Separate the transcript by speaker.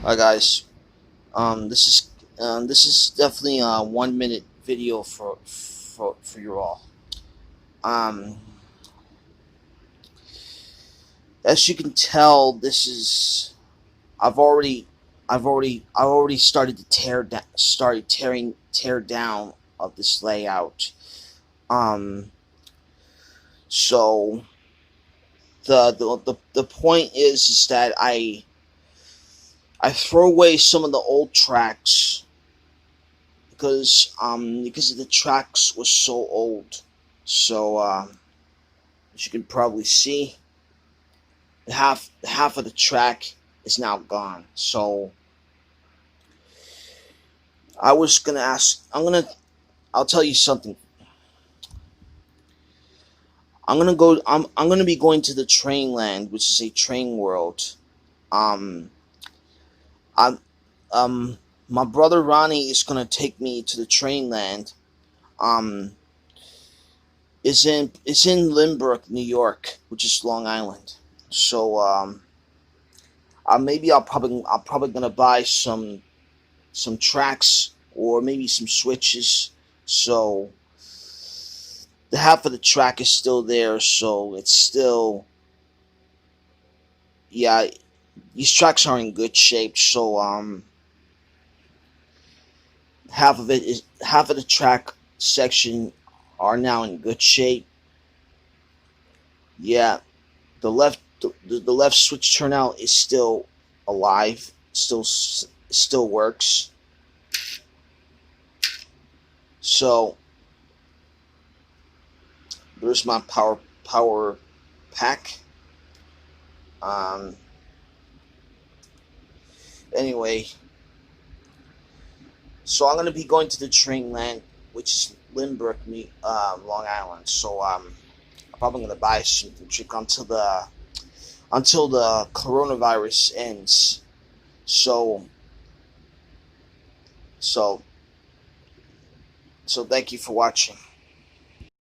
Speaker 1: Hi guys. This is definitely a 1 minute video for you all. Um, as you can tell, this is I've already I already started to tear down of this layout. Um, so the point is that I throw away some of the old tracks because the tracks were so old. So as you can probably see, half of the track is now gone. So I was gonna ask. I'll tell you something. I'm gonna be going to the train land, which is a train world. Um, I my brother Ronnie is gonna take me to the train land. Um, is in Lynbrook, New York, which is Long Island. So maybe I'll probably gonna buy some tracks or maybe some switches. So the half of the track is still there, so it's still, yeah. These tracks are in good shape, so half of the track section are now in good shape. Yeah, the left switch turnout is still alive, still works. So there's my power pack. Um, anyway, so I'm gonna be going to the train land, which is Lynbrook, Long Island. So I'm probably gonna buy something cheap until the coronavirus ends. So so so thank you for watching.